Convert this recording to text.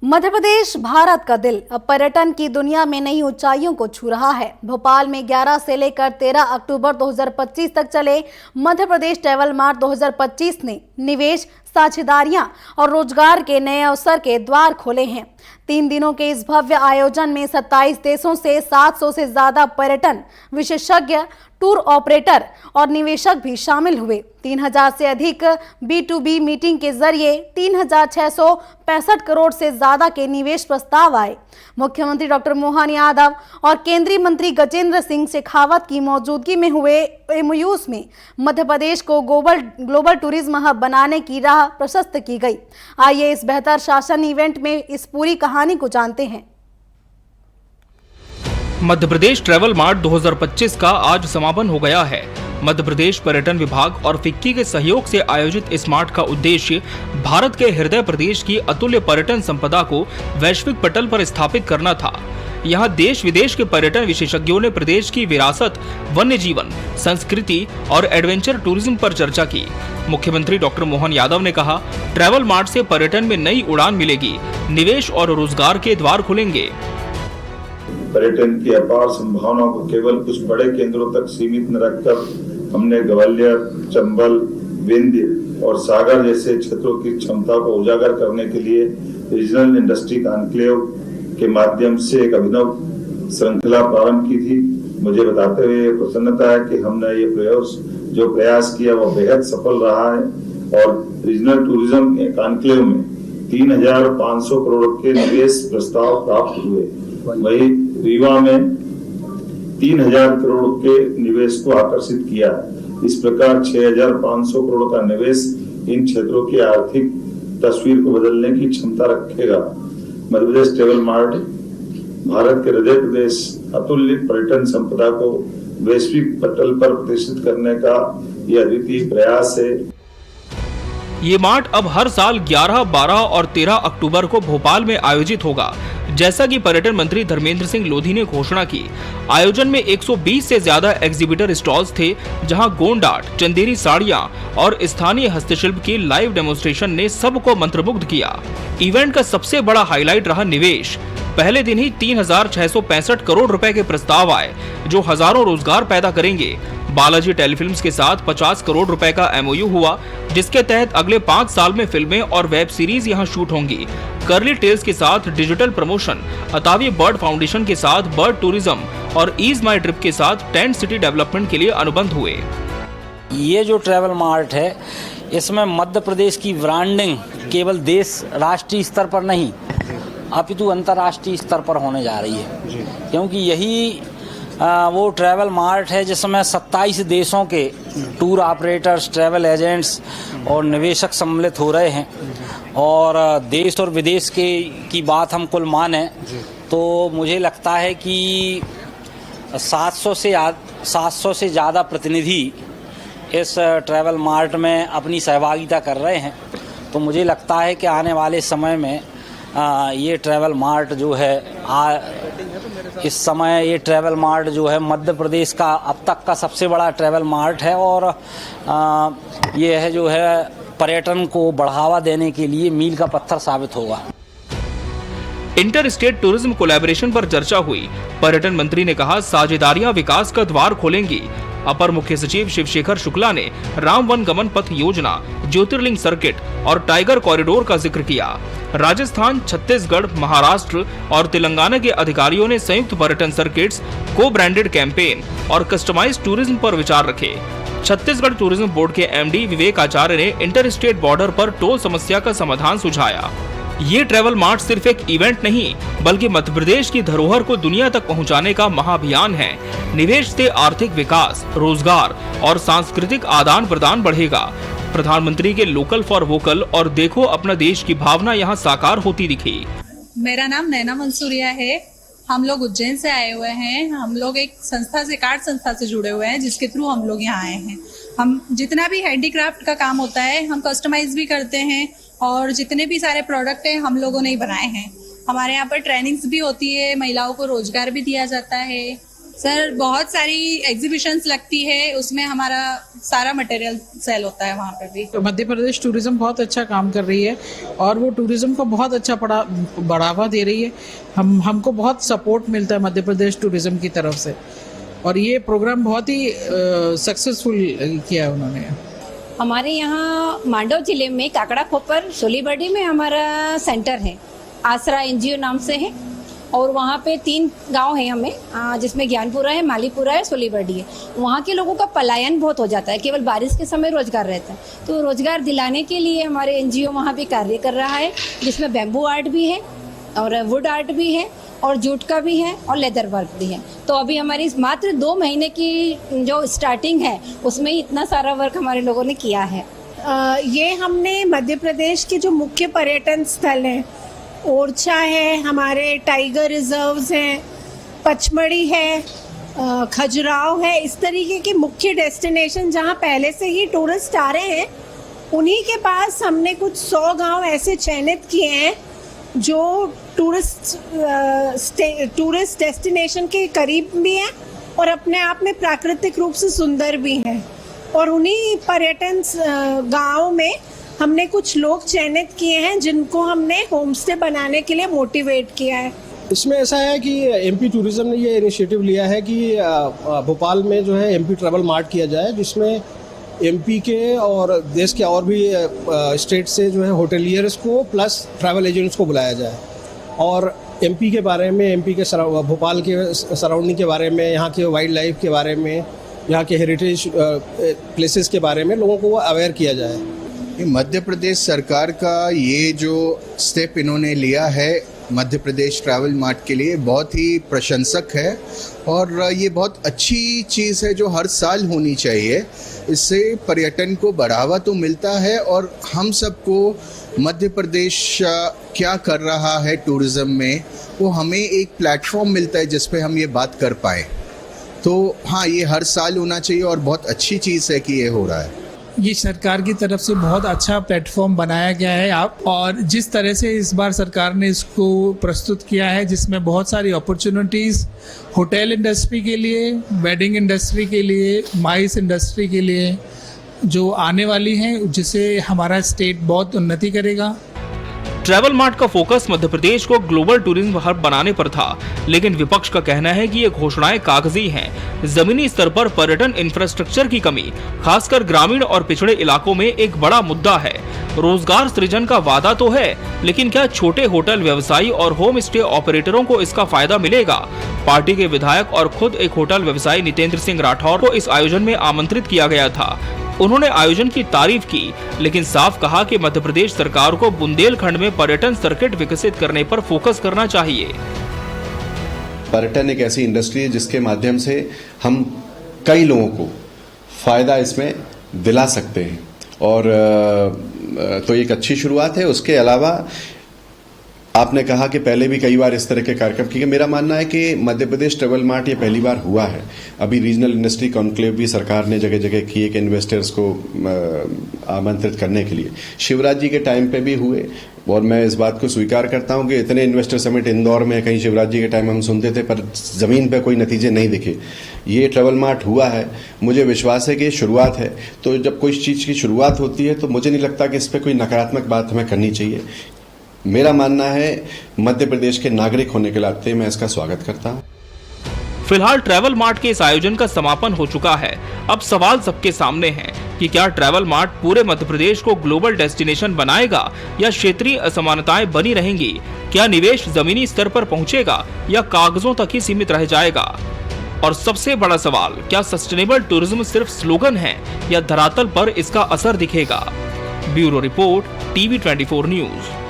मध्य प्रदेश भारत का दिल अब पर्यटन की दुनिया में नई ऊंचाइयों को छू रहा है। भोपाल में 11 से लेकर 13 अक्टूबर 2025 तक चले मध्य प्रदेश ट्रैवल मार्ट 2025 ने निवेश, साझेदारियां और रोजगार के नए अवसर के द्वार खोले हैं। 3 दिनों के इस भव्य आयोजन में 27 देशों से 700 से ज्यादा पर्यटन विशेषज्ञ, टूर ऑपरेटर और निवेशक भी शामिल हुए। 3000 से अधिक B2B मीटिंग के जरिए 3665 करोड़ से ज्यादा के निवेश प्रस्ताव आए। मुख्यमंत्री डॉक्टर मोहन यादव और केंद्रीय मंत्री गजेंद्र सिंह शेखावत की मौजूदगी में हुए MOUs में मध्य प्रदेश को ग्लोबल टूरिज्म हब बनाने की राह प्रशस्त की गई। आइए इस बेहतर शासन इवेंट में इस पूरी कहानी को जानते हैं। मध्य प्रदेश ट्रैवल मार्ट 2025 का आज समापन हो गया है। मध्य प्रदेश पर्यटन विभाग और फिक्की के सहयोग से आयोजित इस मार्ट का उद्देश्य भारत के हृदय प्रदेश की अतुल्य पर्यटन संपदा को वैश्विक पटल पर स्थापित करना था। यहाँ देश विदेश के पर्यटन विशेषज्ञों ने प्रदेश की विरासत, वन्य जीवन, संस्कृति और एडवेंचर टूरिज्म पर चर्चा की। मुख्यमंत्री डॉक्टर मोहन यादव ने कहा, ट्रैवल मार्ट से पर्यटन में नई उड़ान मिलेगी, निवेश और रोजगार के द्वार खुलेंगे। पर्यटन की अपार संभावनाओं को केवल कुछ बड़े केंद्रों तक सीमित न रखकर हमने ग्वालियर, चंबल, विंध्य और सागर जैसे क्षेत्रों की क्षमता को उजागर करने के लिए रीजनल इंडस्ट्री कॉन्क्लेव के माध्यम से एक अभिनव श्रृंखला प्रारंभ की थी। मुझे बताते हुए प्रसन्नता है कि हमने ये प्रयास किया वो बेहद सफल रहा है और रीजनल टूरिज्म कॉन्क्लेव में 3500 करोड़ के निवेश प्रस्ताव प्राप्त हुए। वही रीवा में 3000 करोड़ के निवेश को आकर्षित किया। इस प्रकार 6500 करोड़ का निवेश इन क्षेत्रों की आर्थिक तस्वीर को बदलने की क्षमता रखेगा। मध्य प्रदेश ट्रैवल मार्ट भारत के हृदय प्रदेश अतुल्य पर्यटन संपदा को वैश्विक पटल पर प्रतिष्ठित करने का यह अद्वितीय प्रयास है। ये मार्ट अब हर साल 11, 12 और 13 अक्टूबर को भोपाल में आयोजित होगा। जैसा कि पर्यटन मंत्री धर्मेंद्र सिंह लोधी ने घोषणा की, आयोजन में 120 से ज्यादा एग्जीबिटर स्टॉल्स थे, जहां गोंड आर्ट, चंदेरी साड़ियां और स्थानीय हस्तशिल्प की लाइव डेमोन्स्ट्रेशन ने सबको मंत्रमुग्ध किया। इवेंट का सबसे बड़ा हाईलाइट रहा निवेश। पहले दिन ही 3665 करोड़ रुपए के प्रस्ताव आए, जो हजारों रोजगार पैदा करेंगे। बालाजी टेलीफिल्म्स के साथ 50 करोड़ रुपए का MOU हुआ, जिसके तहत अगले 5 साल में फिल्में और वेब सीरीज यहां शूट होंगी। कर्ली टेल्स के साथ डिजिटल प्रमोशन, अतावी बर्ड फाउंडेशन के साथ बर्ड टूरिज्म और ईज माई ट्रिप के साथ टेंट सिटी डेवलपमेंट के लिए अनुबंध हुए। ये जो ट्रैवल मार्ट है, इसमें मध्य प्रदेश की ब्रांडिंग केवल देश राष्ट्रीय स्तर पर नहीं अपितु अंतर्राष्ट्रीय स्तर पर होने जा रही है, क्योंकि यही वो ट्रैवल मार्ट है जिसमें 27 देशों के टूर ऑपरेटर्स, ट्रैवल एजेंट्स और निवेशक सम्मिलित हो रहे हैं। और देश और विदेश की बात हम कुल माने तो मुझे लगता है कि 700 से ज़्यादा प्रतिनिधि इस ट्रैवल मार्ट में अपनी सहभागिता कर रहे हैं। तो मुझे लगता है कि आने वाले समय में ये ट्रैवल मार्ट जो है इस समय ये ट्रैवल मार्ट जो है मध्य प्रदेश का अब तक का सबसे बड़ा ट्रैवल मार्ट है और ये है जो है पर्यटन को बढ़ावा देने के लिए मील का पत्थर साबित होगा। इंटर स्टेट टूरिज्म कोलैबोरेशन पर चर्चा हुई। पर्यटन मंत्री ने कहा, साझेदारियां विकास का द्वार खोलेंगी। अपर मुख्य सचिव शिवशेखर शुक्ला ने राम वन गमन पथ योजना, ज्योतिर्लिंग सर्किट और टाइगर कॉरिडोर का जिक्र किया। राजस्थान, छत्तीसगढ़, महाराष्ट्र और तेलंगाना के अधिकारियों ने संयुक्त पर्यटन सर्किट्स, को ब्रांडेड कैंपेन और कस्टमाइज्ड टूरिज्म पर विचार रखे। छत्तीसगढ़ टूरिज्म बोर्ड के MD विवेक आचार्य ने इंटर स्टेट बॉर्डर पर टोल समस्या का समाधान सुझाया। ये ट्रैवल मार्ट सिर्फ एक इवेंट नहीं, बल्कि मध्य प्रदेश की धरोहर को दुनिया तक पहुंचाने का महाअभियान है। निवेश से आर्थिक विकास, रोजगार और सांस्कृतिक आदान प्रदान बढ़ेगा। प्रधानमंत्री के लोकल फॉर वोकल और देखो अपना देश की भावना यहाँ साकार होती दिखी। मेरा नाम नैना मंसूरिया है। हम लोग उज्जैन से आए हुए हैं। हम लोग एक संस्था से, कार्ड संस्था से जुड़े हुए हैं, जिसके थ्रू हम लोग यहाँ आए हैं। हम जितना भी हैंडीक्राफ्ट का काम होता है हम कस्टमाइज भी करते हैं और जितने भी सारे प्रोडक्ट हैं हम लोगों ने ही बनाए हैं। हमारे यहाँ पर ट्रेनिंग्स भी होती है, महिलाओं को रोजगार भी दिया जाता है सर बहुत सारी एग्जीबिशंस लगती है, उसमें हमारा सारा मटेरियल सेल होता है वहाँ पे भी। तो मध्य प्रदेश टूरिज्म बहुत अच्छा काम कर रही है और वो टूरिज्म को बहुत अच्छा बढ़ावा दे रही है। हमको बहुत सपोर्ट मिलता है मध्य प्रदेश टूरिज्म की तरफ से और ये प्रोग्राम बहुत ही सक्सेसफुल किया है उन्होंने। हमारे यहाँ मांडव जिले में काकड़ा खोपर सोलीबड़ी में हमारा सेंटर है, आसरा एनजीओ नाम से है और वहाँ पे 3 गांव है हमें, जिसमें ज्ञानपुरा है, मालीपुरा है, सोलीबड़ी है। वहाँ के लोगों का पलायन बहुत हो जाता है, केवल बारिश के समय रोजगार रहता है, तो रोजगार दिलाने के लिए हमारे एनजीओ वहाँ भी कार्य कर रहा है, जिसमें बैम्बू आर्ट भी है और वुड आर्ट भी है और जूट का भी है और लेदर वर्क भी है। तो अभी हमारी मात्र 2 महीने की जो स्टार्टिंग है उसमें ही इतना सारा वर्क हमारे लोगों ने किया है। ये हमने मध्य प्रदेश के जो मुख्य पर्यटन स्थल हैं, ओरछा है, हमारे टाइगर रिजर्व्स हैं, पचमढ़ी है, खजुराहो है, इस तरीके के मुख्य डेस्टिनेशन जहाँ पहले से ही टूरिस्ट आ रहे हैं, उन्हीं के पास हमने कुछ 100 गांव ऐसे चयनित किए हैं जो टूरिस्ट डेस्टिनेशन के करीब भी हैं और अपने आप में प्राकृतिक रूप से सुंदर भी हैं। और उन्हीं पर्यटन गाँव में हमने कुछ लोग चयनित किए हैं जिनको हमने होम स्टे बनाने के लिए मोटिवेट किया है। इसमें ऐसा है कि एमपी टूरिज्म ने ये इनिशिएटिव लिया है कि भोपाल में जो है एमपी ट्रैवल मार्ट किया जाए, जिसमें एमपी के और देश के और भी स्टेट से जो है होटेलियर्स को प्लस ट्रैवल एजेंट्स को बुलाया जाए और एमपी के बारे में, एमपी के भोपाल के सराउंडिंग के बारे में, यहाँ के वाइल्ड लाइफ के बारे में, यहाँ के हेरिटेज प्लेसेस के बारे में लोगों को अवेयर किया जाए। मध्य प्रदेश सरकार का ये जो स्टेप इन्होंने लिया है मध्य प्रदेश ट्रैवल मार्ट के लिए बहुत ही प्रशंसक है और ये बहुत अच्छी चीज़ है जो हर साल होनी चाहिए। इससे पर्यटन को बढ़ावा तो मिलता है और हम सबको मध्य प्रदेश क्या कर रहा है टूरिज़्म में वो हमें एक प्लेटफॉर्म मिलता है जिस पे हम ये बात कर पाए। तो हाँ, ये हर साल होना चाहिए और बहुत अच्छी चीज़ है कि ये हो रहा है। ये सरकार की तरफ से बहुत अच्छा प्लेटफॉर्म बनाया गया है आप, और जिस तरह से इस बार सरकार ने इसको प्रस्तुत किया है जिसमें बहुत सारी अपॉर्चुनिटीज़ होटल इंडस्ट्री के लिए, वेडिंग इंडस्ट्री के लिए, माइस इंडस्ट्री के लिए जो आने वाली हैं, जिससे हमारा स्टेट बहुत उन्नति करेगा। ट्रैवल मार्ट का फोकस मध्य प्रदेश को ग्लोबल टूरिज्म हब बनाने पर था, लेकिन विपक्ष का कहना है कि ये घोषणाएं कागजी हैं। जमीनी स्तर पर पर्यटन इंफ्रास्ट्रक्चर की कमी, खासकर ग्रामीण और पिछड़े इलाकों में एक बड़ा मुद्दा है। रोजगार सृजन का वादा तो है, लेकिन क्या छोटे होटल व्यवसायी और होम स्टे ऑपरेटरों को इसका फायदा मिलेगा? पार्टी के विधायक और खुद एक होटल व्यवसायी नितेंद्र सिंह राठौर को इस आयोजन में आमंत्रित किया गया था। उन्होंने आयोजन की तारीफ की, लेकिन साफ कहा कि मध्य प्रदेश सरकार को बुंदेलखंड में पर्यटन सर्किट विकसित करने पर फोकस करना चाहिए। पर्यटन एक ऐसी इंडस्ट्री है जिसके माध्यम से हम कई लोगों को फायदा इसमें दिला सकते हैं और तो एक अच्छी शुरुआत है। उसके अलावा आपने कहा कि पहले भी कई बार इस तरह के कार्यक्रम किए। मेरा मानना है कि मध्य प्रदेश ट्रैवल मार्ट ये पहली बार हुआ है। अभी रीजनल इंडस्ट्री कॉन्क्लेव भी सरकार ने जगह जगह किए कि इन्वेस्टर्स को आमंत्रित करने के लिए। शिवराज जी के टाइम पे भी हुए और मैं इस बात को स्वीकार करता हूं कि इतने इन्वेस्टर समिट इंदौर में कहीं शिवराज जी के टाइम हम सुनते थे, पर ज़मीन पे कोई नतीजे नहीं दिखे। ये ट्रैवल मार्ट हुआ है, मुझे विश्वास है कि शुरुआत है। तो जब कोई चीज़ की शुरुआत होती है तो मुझे नहीं लगता कि इस पर कोई नकारात्मक बात हमें करनी चाहिए। मेरा मानना है मध्य प्रदेश के नागरिक होने के नाते मैं इसका स्वागत करता हूं। फिलहाल ट्रैवल मार्ट के इस आयोजन का समापन हो चुका है। अब सवाल सबके सामने है कि क्या ट्रैवल मार्ट पूरे मध्य प्रदेश को ग्लोबल डेस्टिनेशन बनाएगा या क्षेत्रीय असमानताएं बनी रहेंगी? क्या निवेश जमीनी स्तर पर पहुंचेगा या कागजों तक ही सीमित रह जाएगा? और सबसे बड़ा सवाल, क्या सस्टेनेबल टूरिज्म सिर्फ स्लोगन है या धरातल पर इसका असर दिखेगा? Bureau report, TV24 news.